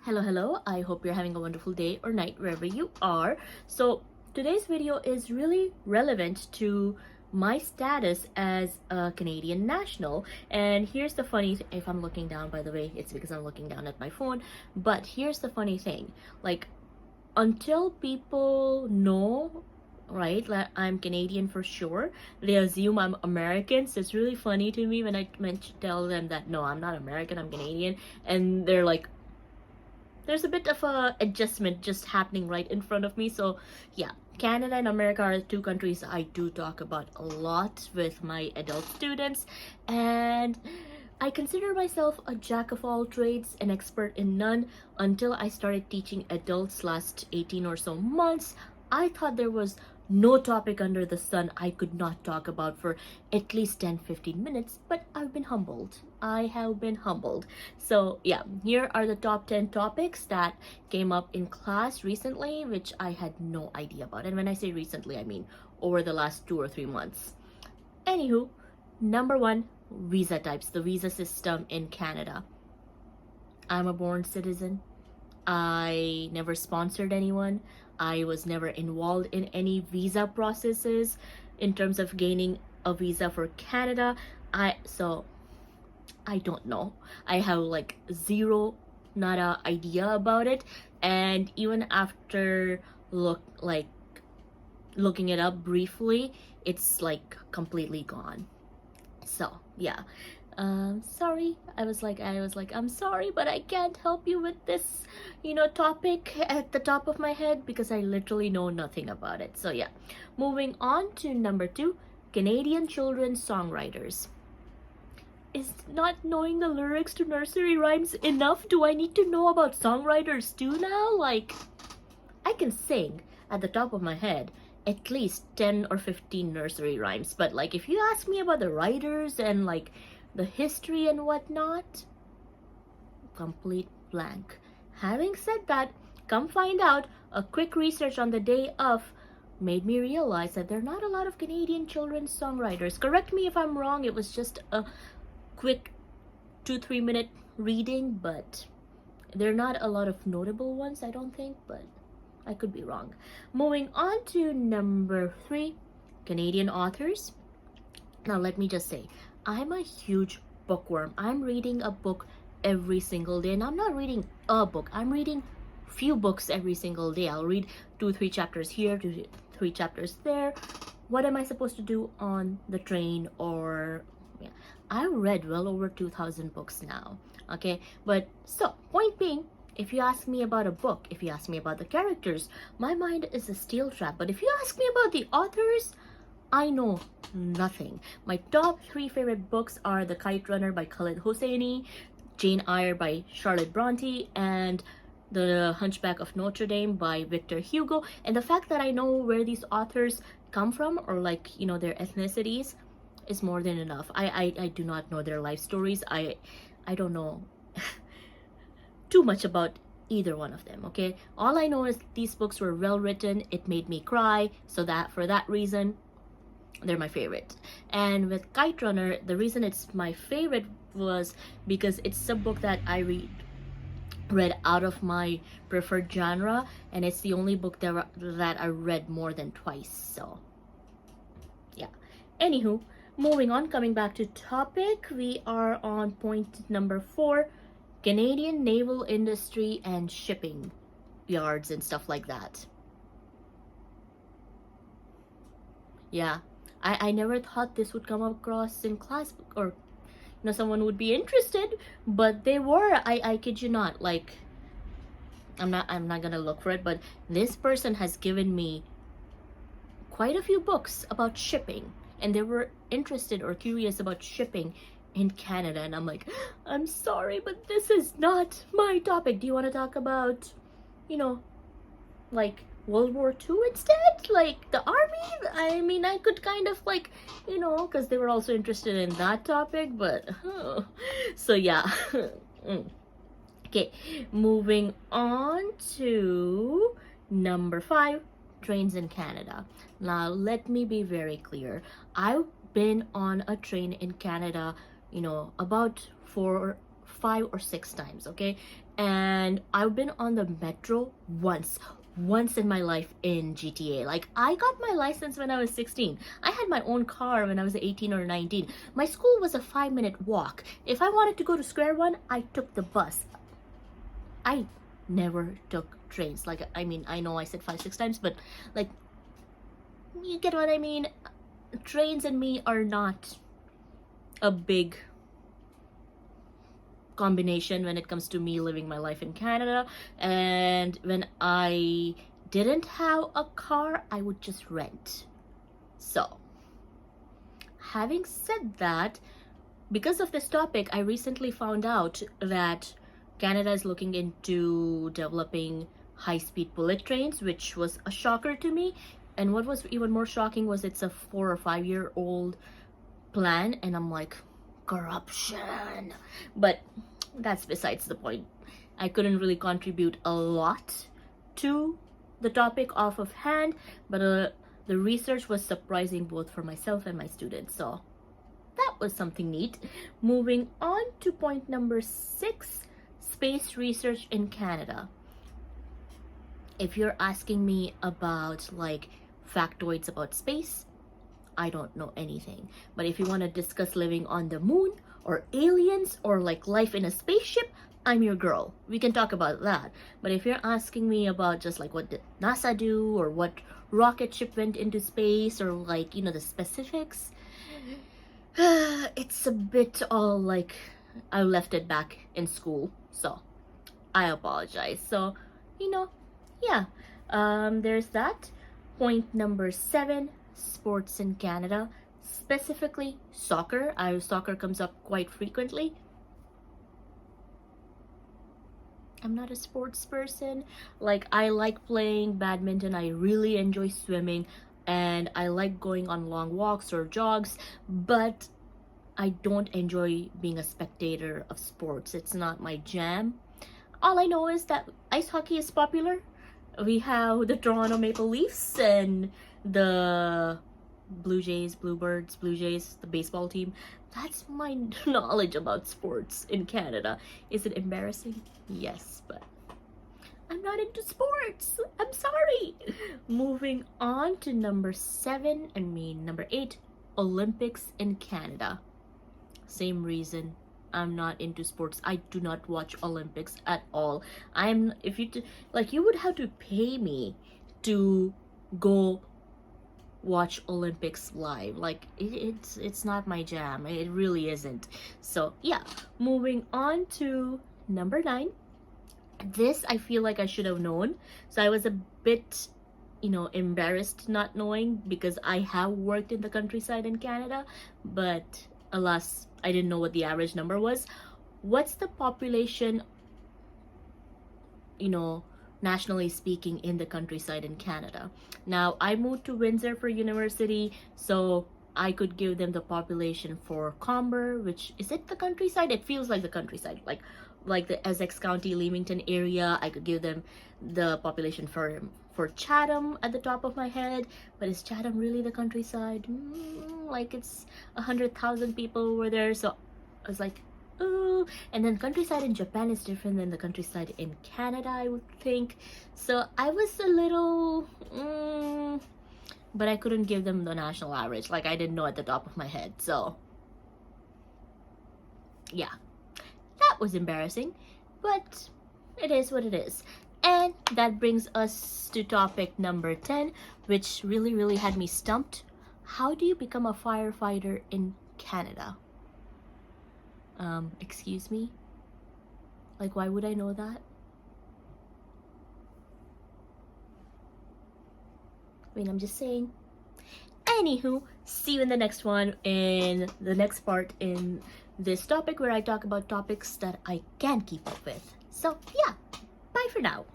Hello. I hope you're having a wonderful day or night wherever you are. So today's video is really relevant to my status as a Canadian national. And here's the funny if I'm looking down, by the way, it's because I'm looking down at my phone. But here's the funny thing, like, until people know, right, that I'm Canadian for sure, they assume I'm American. So it's really funny to me when I tell them that no, I'm not American, I'm Canadian, and they're like, there's a bit of a adjustment just happening right in front of me. So yeah, Canada and America are two countries I do talk about a lot with my adult students, and I consider myself a jack of all trades, an expert in none. Until I started teaching adults last 18 or so months, I thought there was no topic under the sun I could not talk about for at least 10-15 minutes, but I've been humbled. I have been humbled. So yeah, here are the top 10 topics that came up in class recently, which I had no idea about. And when I say recently, I mean over the last 2 or 3 months. Anywho, number one, visa types, the visa system in Canada. I'm a born citizen. I never sponsored anyone. I was never involved in any visa processes in terms of gaining a visa for Canada. So I don't know. I have like zero nada idea about it, and even after looking it up briefly, it's like completely gone. So yeah, sorry. I was like, I'm sorry, but I can't help you with this, topic at the top of my head because I literally know nothing about it. So yeah, moving on to number two, Canadian children's songwriters. Is not knowing the lyrics to nursery rhymes enough? Do I need to know about songwriters too now? Like, I can sing at the top of my head at least 10 or 15 nursery rhymes, but like if you ask me about the writers and like the history and whatnot, complete blank. Having said that, come find out, a quick research on the day of made me realize that there are not a lot of Canadian children's songwriters. Correct me if I'm wrong, it was just a quick 2-3 minute reading, but there are not a lot of notable ones, I don't think, but I could be wrong. Moving on to number three, Canadian authors. Now let me just say, I'm a huge bookworm. I'm reading a book every single day, and I'm not reading a book. I'm reading few books every single day. I'll read 2-3 chapters here, 2-3 chapters there. What am I supposed to do on the train? Or yeah, I read well over 2,000 books now. Okay, but so point being, if you ask me about a book, if you ask me about the characters, my mind is a steel trap. But if you ask me about the authors, I know nothing. My top 3 favorite books are The Kite Runner by Khaled Hosseini, Jane Eyre by Charlotte Bronte, and The Hunchback of Notre Dame by Victor Hugo. And the fact that I know where these authors come from, or like, their ethnicities, is more than enough. I do not know their life stories. I don't know too much about either one of them. Okay, all I know is these books were well written. It made me cry, so that for that reason they're my favorite. And with Kite Runner, the reason it's my favorite was because it's a book that I read out of my preferred genre, and it's the only book that I read more than twice. So yeah, anywho, moving on, coming back to topic, we are on point number 4, Canadian naval industry and shipping yards and stuff like that. Yeah, I never thought this would come across in class, or someone would be interested, but they were. I kid you not. Like, I'm not gonna look for it, but this person has given me quite a few books about shipping, and they were interested or curious about shipping in Canada, and I'm like, I'm sorry, but this is not my topic. Do you want to talk about, like World War II instead, like the army? I mean, I could kind of like, because they were also interested in that topic, but so yeah. Okay, moving on to number 5, trains in Canada. Now let me be very clear, I've been on a train in Canada, about 4 5 or 6 times, okay? And I've been on the metro once in my life in GTA. Like, I got my license when I was 16. I had my own car when I was 18 or 19. My school was a 5-minute walk. If I wanted to go to Square One, I took the bus. I never took trains. Like, I mean, I know I said 5, 6 times, but like, you get what I mean? Trains and me are not a big combination when it comes to me living my life in Canada. And when I didn't have a car, I would just rent. So, having said that, because of this topic, I recently found out that Canada is looking into developing high-speed bullet trains, which was a shocker to me. And what was even more shocking was it's a 4 or 5-year-old plan, and I'm like, corruption. But that's besides the point. I couldn't really contribute a lot to the topic off of hand, but the research was surprising both for myself and my students. So that was something neat. Moving on to point number 6, space research in Canada. If you're asking me about like factoids about space, I don't know anything. But if you want to discuss living on the moon or aliens or like life in a spaceship, I'm your girl. We can talk about that. But if you're asking me about just like what did NASA do or what rocket ship went into space or like, you know, the specifics, it's a bit all like I left it back in school. So I apologize. So, you know, yeah, there's that. Point number 7, sports in Canada, specifically soccer. Soccer comes up quite frequently. I'm not a sports person. Like, I like playing badminton, I really enjoy swimming, and I like going on long walks or jogs, but I don't enjoy being a spectator of sports. It's not my jam. All I know is that ice hockey is popular. We have the Toronto Maple Leafs and the Blue Jays, the baseball team. That's my knowledge about sports in Canada. Is it embarrassing? Yes, but I'm not into sports. I'm sorry. Moving on to number 8, Olympics in Canada. Same reason. I'm not into sports. I do not watch Olympics at all. You would have to pay me to go watch Olympics live. Like, it's not my jam. It really isn't. So yeah, moving on to number 9. This I feel like I should have known. So I was a bit, embarrassed not knowing because I have worked in the countryside in Canada, but alas, I didn't know what the average number was. What's the population, nationally speaking, in the countryside in Canada? Now, I moved to Windsor for university, so I could give them the population for Comber, which is it the countryside? It feels like the countryside, like the Essex County, Leamington area. I could give them the population for Chatham at the top of my head, but is Chatham really the countryside? Like, it's 100,000 people over there, so I was like, ooh. And then countryside in Japan is different than the countryside in Canada, I would think. So I was a little but I couldn't give them the national average. Like, I didn't know at the top of my head. So yeah, that was embarrassing, but it is what it is. And that brings us to topic number 10, which really had me stumped. How do you become a firefighter in Canada? Excuse me? Like, why would I know that? I mean, I'm just saying. Anywho, see you in the next one, in the next part in this topic where I talk about topics that I can keep up with. So, yeah. Bye for now.